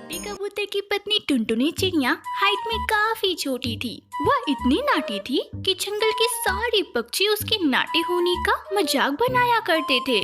बंटी कबूतर की पत्नी टुनटुनी चिड़िया हाइट में काफी छोटी थी। वह इतनी नाटी थी कि जंगल के सारे पक्षी उसके नाटे होने का मजाक बनाया करते थे।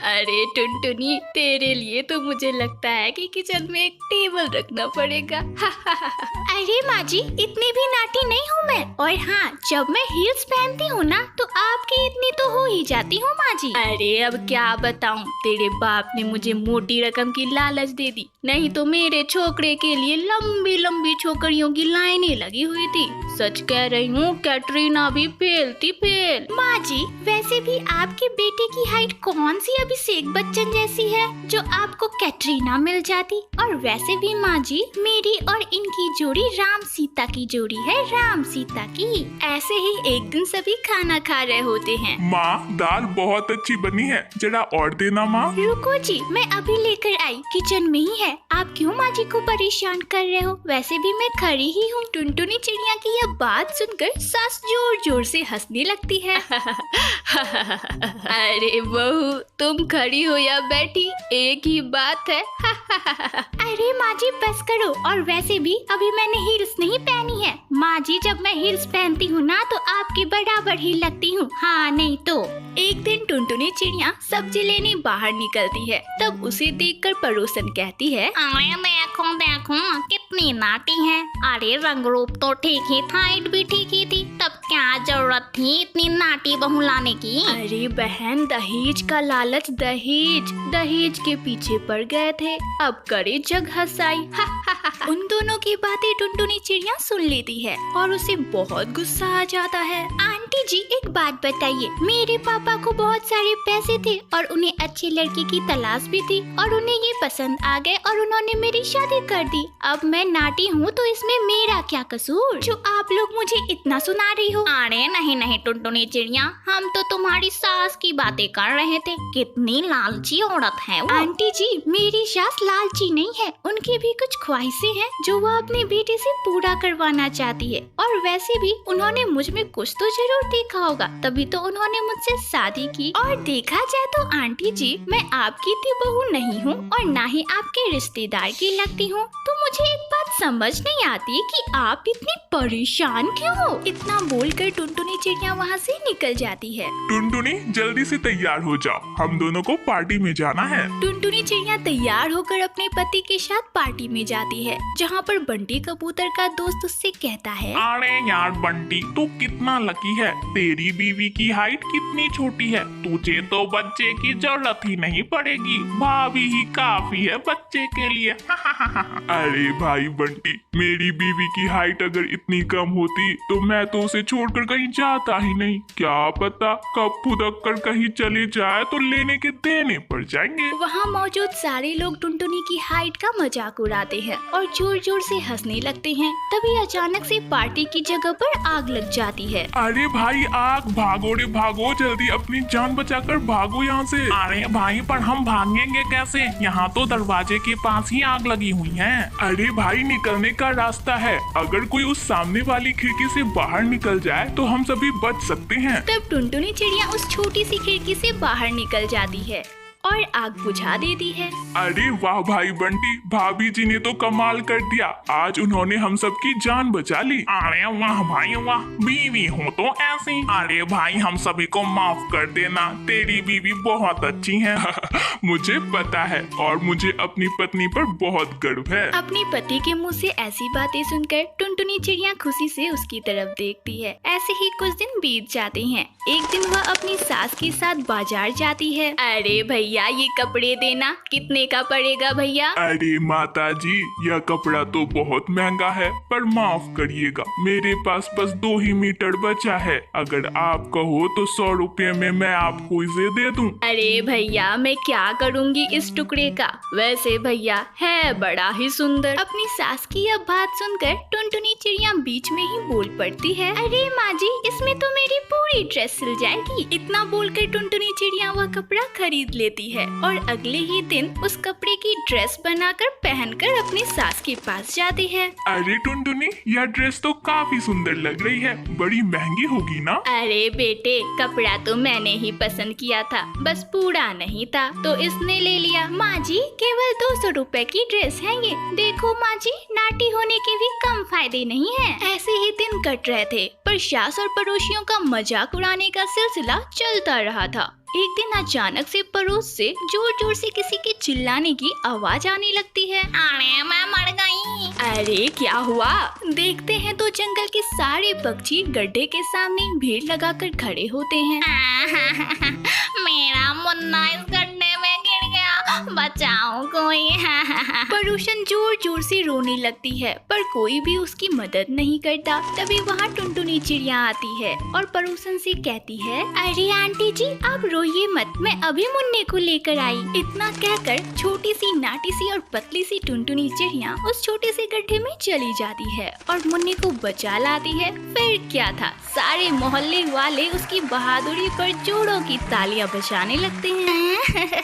अरे टुनटुनी, तेरे लिए तो मुझे लगता है कि किचन में एक टेबल रखना पड़ेगा। अरे माँ जी, इतनी भी नाटी नहीं हूँ मैं। और हाँ, जब मैं हील्स पहनती हूँ ना तो आपकी इतनी तो हो ही जाती हूँ माँ जी। अरे अब क्या बताऊँ, तेरे बाप ने मुझे मोटी रकम की लालच दे दी, नहीं तो मेरे छोकरे के लिए लंबी लंबी छोकरियों की लाइनें लगी हुई थी। सच कह रही हूँ, कैटरीना भी फेल थी, फेल। माँ जी, वैसे भी आपके बेटे की हाइट कौन सी अभिषेक बच्चन जैसी है जो आपको कैटरीना मिल जाती। और वैसे भी माँ जी, मेरी और इनकी जोड़ी राम सीता की जोड़ी है, राम सीता की। ऐसे ही एक दिन सभी खाना खा रहे होते हैं। माँ, दाल बहुत अच्छी बनी है, जरा और देना माँ। रुको जी, मैं अभी लेकर आई, किचन में ही है। आप क्यों माँ जी को परेशान कर रहे हो? वैसे भी मैं खड़ी ही हूँ। टुनटुनी चिड़िया की यह बात सुनकर सास जोर जोर से हंसने लगती है। अरे बहू, तुम खड़ी हो या बैठी एक ही बात है। अरे माँ जी बस करो। और वैसे भी अभी मैंने हील्स नहीं पहनी है। माँ जी, जब मैं हील्स पहनती हूँ ना तो आपके बराबर ही लगती हूँ, हाँ नहीं तो। एक दिन टुनटुनी चिड़िया सब्जी लेने बाहर निकलती है। तब उसे देखकर पड़ोसन कहती है, अरे देखो देखो कितनी नाटी है। अरे रंग रूप तो ठीक ही था, हाइट भी ठीक ही थी, तब क्या जरूरत थी इतनी नाटी बहू लाने की। अरे बहन, दहेज का लालच, दहेज दहेज के पीछे पड़ गए थे, अब करे जग हंसाई। उन दोनों की बातें टुनटुनी चिड़िया सुन लेती है और उसे बहुत गुस्सा आ जाता है। आंटी जी, एक बात बताइए, मेरे पापा को बहुत सारे पैसे थे और उन्हें अच्छी लड़की की तलाश भी थी और उन्हें ये पसंद आ गए और उन्होंने मेरी शादी कर दी। अब मैं नाटी हूँ तो इसमें मेरा क्या कसूर, जो आप लोग मुझे इतना सुना रही हो? अरे नहीं नहीं टुनटुनी चिड़िया, हम तो तुम्हारी सास की बातें कर रहे थे, कितनी लालची औरत है वो। आंटी जी, मेरी सास लालची नहीं है, उनकी भी कुछ ख्वाहिशें हैं जो वो अपने बेटे से पूरा करवाना चाहती है। और वैसे भी उन्होंने मुझ में कुछ तो जरूर देखा होगा, तभी तो उन्होंने मुझसे शादी की। और देखा जाए तो आंटी जी, मैं आपकी थी बहू नहीं हूँ और ना ही आपके रिश्तेदार की लगती हूँ, तो मुझे एक बात समझ नहीं आती कि आप इतनी परेशान क्यों हो। इतना बोलकर टुनटुनी चिड़िया वहाँ से निकल जाती है। टुनटुनी, जल्दी से तैयार हो जाओ, हम दोनों को पार्टी में जाना है। टुनटुनी चिड़िया तैयार होकर अपने पति के साथ पार्टी में जाती है, जहाँ पर बंटी कबूतर का दोस्त उससे कहता है, अरे यार बंटी, तू कितना लकी है, तेरी बीवी की हाइट कितनी छोटी है, तुझे तो बच्चे की जरूरत ही नहीं पड़ेगी, भाभी ही काफी है बच्चे के लिए। अरे भाई बंटी, मेरी बीवी की हाइट अगर इतनी कम होती तो मैं तो उसे छोड़कर कहीं जाता ही नहीं, क्या पता कब फुदक कर कहीं चले जाए तो लेने के देने पड़ जाएंगे। वहाँ मौजूद सारे लोग टुनटुनी की हाइट का मजाक उड़ाते हैं और जोर जोर से हंसने लगते हैं। तभी अचानक से पार्टी की जगह पर आग लग जाती है। अरे भाई आग, भागो रे भागो, जल्दी अपनी जान बचाकर भागो यहाँ से। अरे भाई, पर हम भागेंगे कैसे, यहाँ तो दरवाजे के पास ही आग लगी हुई है। अरे भाई, निकलने का रास्ता है, अगर कोई उस सामने वाली खिड़की से बाहर निकल जाए तो हम सभी बच सकते हैं। तब टुनटुनी चिड़िया उस छोटी सी खिड़की से बाहर निकल जाती है और आग बुझा देती है। अरे वाह भाई बंटी, भाभी जी ने तो कमाल कर दिया, आज उन्होंने हम सबकी जान बचा ली। अरे वाह भाई वाह, बीवी हो तो ऐसी। अरे भाई, हम सभी को माफ कर देना, तेरी बीवी बहुत अच्छी है। मुझे पता है और मुझे अपनी पत्नी पर बहुत गर्व है। अपने पति के मुंह से ऐसी बातें सुनकर टुनटुनी चिड़िया खुशी से उसकी तरफ देखती है। ऐसे ही कुछ दिन बीत जाते हैं। एक दिन वह अपनी सास के साथ बाजार जाती है। अरे भैया, ये कपड़े देना, कितने का पड़ेगा भैया? अरे माता जी, यह कपड़ा तो बहुत महंगा है, पर माफ करिएगा, मेरे पास बस 2 ही मीटर बचा है, अगर आप कहो तो 100 रुपये में मैं आपको इसे दे दूं। अरे भैया, मैं क्या करूँगी इस टुकड़े का, वैसे भैया है बड़ा ही सुंदर। अपनी सास की यह बात सुनकर टुनटुनी चिड़िया बीच में ही बोल पड़ती है, अरे माँ जी, इसमें तो मेरी पूरी ड्रेस सिल जाएगी। इतना बोलकर टुनटुनी चिड़िया वह कपड़ा खरीद लेती लेती है और अगले ही दिन उस कपड़े की ड्रेस बनाकर पहनकर अपनी सास के पास जाती है। अरे टुनटुनी, यह ड्रेस तो काफी सुंदर लग रही है, बड़ी महंगी होगी ना? अरे बेटे, कपड़ा तो मैंने ही पसंद किया था, बस पूरा नहीं था तो इसने ले लिया। माँ जी, केवल 200 रुपए की ड्रेस है ये। देखो माँ जी, नाटी होने के भी कम फायदे नहीं है। ऐसे ही दिन कट रहे थे पर सास और पड़ोसियों का मजाक उड़ाने का सिलसिला चलता रहा था। एक दिन अचानक से पड़ोस से जोर जोर से किसी के चिल्लाने की आवाज आने लगती है। अरे मैं मर गई। अरे क्या हुआ? देखते हैं तो जंगल के सारे पक्षी गड्ढे के सामने भीड़ लगाकर खड़े होते हैं। मेरा मुन्ना इस गड्ढे में गिर गया, बचाओ कोई। पड़ोसन जोर जोर से रोने लगती है पर कोई भी उसकी मदद नहीं करता। तभी वहाँ टुनटुनी चिड़िया आती है और पड़ोसन से कहती है, अरे आंटी जी, आप रोइए मत, मैं अभी मुन्ने को लेकर आई। इतना कहकर छोटी सी नाटी सी और पतली सी टुनटुनी चिड़िया उस छोटे से गड्ढे में चली जाती है और मुन्ने को बचा लाती है। फिर क्या था, सारे मोहल्ले वाले उसकी बहादुरी पर जोरों की तालियां बजाने लगते हैं।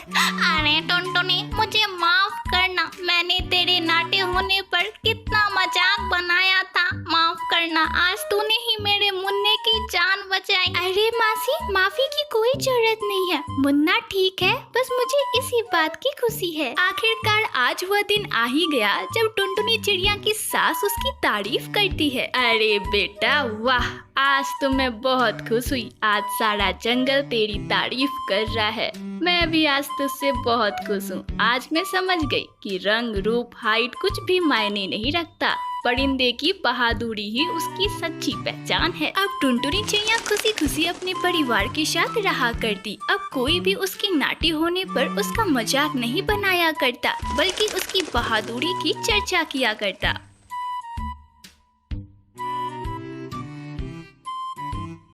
अरे टुनटुनी, मुझे माफ करना, मैंने तेरे नाटे होने पर कितना मजाक बनाया था, माफ करना। आज तूने ही मेरे मुन्ने की जान बचाई। अरे मासी, माफी की कोई जरूरत नहीं है, मुन्ना ठीक है, बस मुझे इसी बात की खुशी है। आखिरकार आज वह दिन आ ही गया जब टुनटुनी चिड़िया की सास उसकी तारीफ करती है। अरे बेटा वाह, आज तो मैं बहुत खुश हुई, आज सारा जंगल तेरी तारीफ कर रहा है। मैं भी आज तुझसे बहुत खुश हूँ। आज मैं समझ गई कि रंग, रूप, हाइट कुछ भी मायने नहीं रखता, परिंदे की बहादुरी ही उसकी सच्ची पहचान है। अब टुनटुनी चिड़िया खुशी खुशी अपने परिवार के साथ रहा करती। अब कोई भी उसकी नाटी होने पर उसका मजाक नहीं बनाया करता, बल्कि उसकी बहादुरी की चर्चा किया करता।